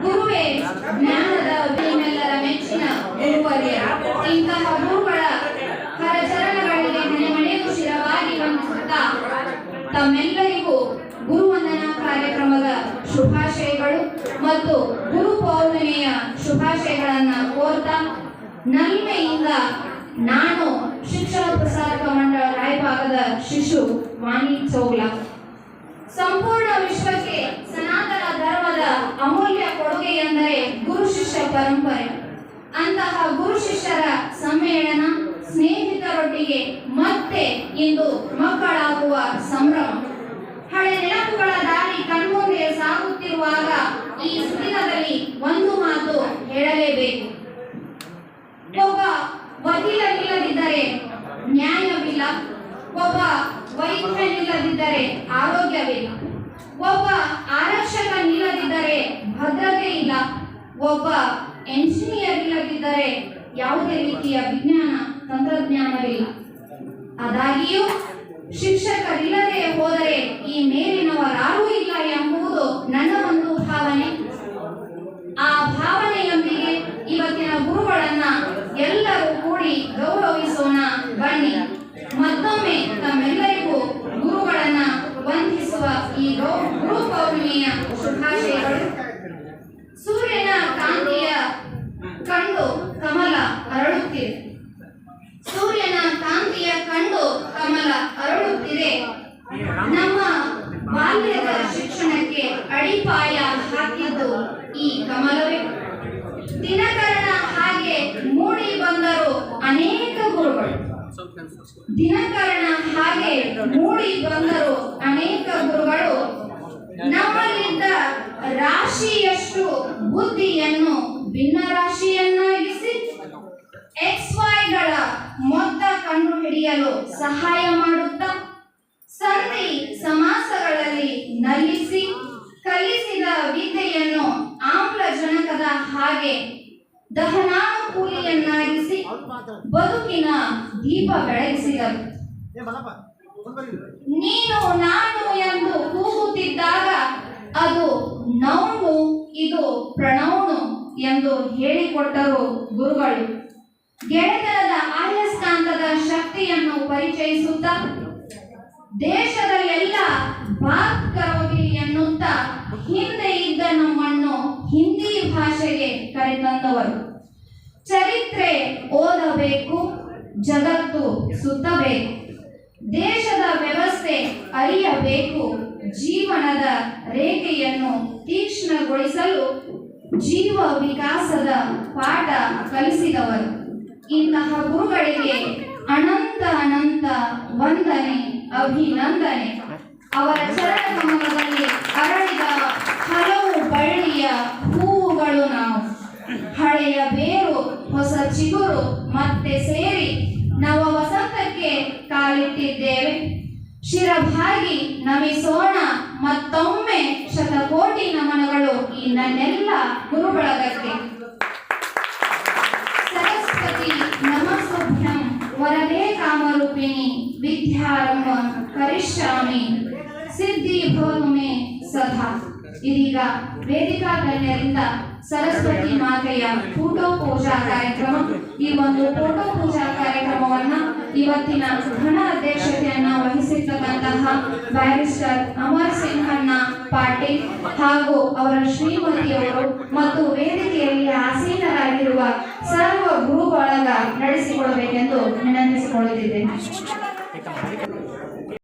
ಗುರುವೇ ಜ್ಞಾನದ ನಿಮ್ಮೆಲ್ಲರ ಮೆಚ್ಚಿನ ಗುರುವರ್ಯ. ಇಂತಹ ಗುರುಗಳ ಕರಚರಣಗಳಿಗೆ ಮನೆ ಮನೆಗೂ ಶಿರವಾಗಿ ವಂದಿಸುತ್ತಾ ತಮ್ಮೆಲ್ಲರಿಗೂ ಗುರುವಂದನಾ ಕಾರ್ಯಕ್ರಮದ ಶುಭಾಶಯಗಳು ಮತ್ತು ಗುರು ಪೌರ್ಣಿಮೆಯ ಶುಭಾಶಯಗಳನ್ನ ಕೋರ್ತಾ ನಲ್ಮೆಯಿಂದ ನಾನು ಶಿಕ್ಷಣ ಪ್ರಸಾರಕ ಮಂಡಳ ರಾಯಭಾಗದ ಶಿಶು ವಾಣಿ ಚೌಗ್ಲಾ ಸಂಪೂರ್ಣ ವಿಶ್ವಕ್ಕೆ ಸನಾತನ ಧರ್ಮದ ಅಮೂಲ್ಯ ಕೊಡುಗೆ ಎಂದರೆ ಗುರು ಶಿಷ್ಯ ಪರಂಪರೆ. ಅಂತಹ ಗುರು ಶಿಷ್ಯರ ಸಮ್ಮೇಳನ ಸ್ನೇಹಿತರೊಟ್ಟಿಗೆ ಮತ್ತೆ ಇಂದು ಮಕ್ಕಳಾಗುವ ಸಂಭ್ರಮ. ಹಳೆ ನೆನಪುಗಳ ದಾರಿ ಕಣ್ಮುಂದೆ ಸಾಗುತ್ತಿರುವಾಗ ಈ ಸುದಿನದಲ್ಲಿ ಒಂದು ಮಾತು ಹೇಳಲೇಬೇಕು. ಒಬ್ಬ ವಕೀಲನಿಲ್ಲದಿದ್ದರೆ ನ್ಯಾಯವಿಲ್ಲ, ಒಬ್ಬ ವೈದ್ಯನಿಲ್ಲದಿದ್ದರೆ ಆರೋಗ್ಯವಿಲ್ಲ, ಒಬ್ಬ ಆರಕ್ಷಕನಿಲ್ಲದಿದ್ದರೆ ಭದ್ರತೆ ಇಲ್ಲ, ಒಬ್ಬ ಎಂಜಿನಿಯರ್ ಇಲ್ಲದಿದ್ದರೆ ಯಾವುದೇ ರೀತಿಯ ವಿಜ್ಞಾನ ತಂತ್ರಜ್ಞಾನವಿಲ್ಲ. ಆದಾಗಿಯೂ ಶಿಕ್ಷಕರಿಲ್ಲದೆ ಹೋದರೆ ಈ ಮೇಲಿನವರಾರೂ ಇಲ್ಲ ಎಂಬುದು ನನ್ನ ಒಂದು ಭಾವನೆ. ಆ ಭಾವನೆಯೊಂದಿಗೆ ಇವತ್ತಿನ ಗುರುಗಳನ್ನ ಎಲ್ಲರೂ ಕೂಡಿ ಗೌರವಿಸೋಣ ಬನ್ನಿ. ಮತ್ತೊಮ್ಮೆ ತಮ್ಮೆಲ್ಲರಿಗೂ ಗುರುಗಳನ್ನ ವಂದಿಸುವ ಈ ಗುರು ಪೌರ್ಣಿಮೆಯ ಶುಭಾಶಯಗಳು. ಸೂರ್ಯನ ಕಾಂತಿಯ ಕಂಡು ಕಮಲ ಅರಳುತ್ತಿದೆ, ಸೂರ್ಯನ ಕಾಂತಿಯ ಕಂಡು ಕಮಲ ಅರಳುತ್ತಿದೆ. ನಮ್ಮ ಬಾಲ್ಯದ ಶಿಕ್ಷಣಕ್ಕೆ ಅಡಿಪಾಯ ಹಾಕಿದ್ದು ಈ ಕಮಲವೇ. ದಿನಕರನ ಹಾಗೆ ಮೂಡಿ ಬಂದರು ಅನೇಕ ಗುರುಗಳು, ದಿನಕರನ ಹಾಗೆ ಮೂಡಿ ಬಂದರು ಅನೇಕ ಗುರುಗಳು. ನಮ್ಮಲ್ಲಿದ್ದ ರಾಶಿಯಷ್ಟು ಬುದ್ಧಿಯನ್ನು ಭಿನ್ನ ರಾಶಿಯನ್ನಾಗಿಸಿ XYಗಳ ಮೊತ್ತ ಕಂಡುಹಿಡಿಯಲು ಸಹಾಯ ಮಾಡುತ್ತಾ ಸಂಧಿ ಸಮಾಸಗಳಲ್ಲಿ ನಲ್ಲಿಸಿ ಕಲಿಸಿದ ವಿದ್ಯೆಯನ್ನು ಆಮ್ಲಜನಕದ ಹಾಗೆ ದಹನಾನುಕೂಲಿಯನ್ನಾಗಿಸಿ ಬದುಕಿನ ದೀಪ ಬೆಳಗಿಸಿದರು. ನೀನು ನಾನು ಎಂದು ಕೂಗುತ್ತಿದ್ದಾಗ ಅದು ನೌನು ಇದು ಪ್ರಣೌನು ಎಂದು ಹೇಳಿಕೊಟ್ಟರು ಗುರುಗಳು. ಗೆಳೆತನದ ಆಯಸ್ಕಾಂತದ ಶಕ್ತಿಯನ್ನು ಪರಿಚಯಿಸುತ್ತಾ ದೇಶದ ಎಲ್ಲ ಬಾತ್ ಕರೋಗಿ ಎನ್ನುತ್ತಾ ಹಿಂದೆ ಇದ್ದ ನಮ್ಮನ್ನು ಹಿಂದಿ ಭಾಷೆಗೆ ಕರೆತಂದವರು. ಚರಿತ್ರೆ ಓದಬೇಕು, ಜಗತ್ತು ಸುತ್ತಬೇಕು, ದೇಶದ ವ್ಯವಸ್ಥೆ ಅರಿಯಬೇಕು, ಜೀವನದ ರೇಖೆಯನ್ನು ತೀಕ್ಷ್ಣಗೊಳಿಸಲು ಜೀವ ವಿಕಾಸದ ಪಾಠ ಕಲಿಸಿದವರು. ಇಂತಹ ಗುರುಗಳಿಗೆ ಅನಂತ ಅನಂತ ವಂದನೆ, ಅಭಿನಂದನೆ. ಅವರ ಚರಣ ಕಮಲದಲ್ಲಿ ಅರಳಿದ ಹಲವು ಬಳ್ಳಿಯ ಹೂವುಗಳು ನಾವು. ಹಳೆಯ ಬೇರು ಹೊಸ ಚಿಗುರು ಮತ್ತೆ ಸೇರಿ ನವ ವಸಂತಕ್ಕೆ ಕಾಲಿಟ್ಟಿದ್ದೇವೆ. ಶಿರಭಾಗಿ ನಮಿಸೋಣ ಮತ್ತೊಮ್ಮೆ ಶತಕೋಟಿ ನಮನಗಳು ಈ ನನ್ನೆಲ್ಲ ಗುರುಬಳಗಕ್ಕೆ. ಸರಸ್ವತಿ ನಮಸ್ತುಭ್ಯಂ ವರದೇ ಕಾಮರೂಪಿಣಿ ವಿದ್ಯಾರಂಭ ಕರಿಷ್ಯಾಮಿ ಸಿದ್ಧಿ ಭವತು ಮೇ ಸದಾ. ಇದೀಗ ವೇದಿಕಾ ಗಣ್ಯರಿಂದ ಸರಸ್ವತಿ ಮಾತೆಯ ಫೋಟೋ ಪೂಜಾ ಕಾರ್ಯಕ್ರಮ. ಈ ಒಂದು ಫೋಟೋ ಪೂಜಾ ಕಾರ್ಯಕ್ರಮವನ್ನ ಇವತ್ತಿನ ಘನ ಅಧ್ಯಕ್ಷತೆಯನ್ನ ವಹಿಸಿರ್ತಕ್ಕಂತಹ ಬ್ಯಾರಿಸ್ಟರ್ ಅಮರ್ ಸಿಂಹಣ್ಣ ಪಾಟೀಲ್ ಹಾಗೂ ಅವರ ಶ್ರೀಮತಿಯವರು ಮತ್ತು ವೇದಿಕೆಯಲ್ಲಿ ಆಸೀನರಾಗಿರುವ ಸರ್ವ ಗುರು ಬಳಗ ನಡೆಸಿಕೊಡಬೇಕೆಂದು ವಿನಂತಿಸಿಕೊಳ್ಳುತ್ತಿದ್ದೇನೆ.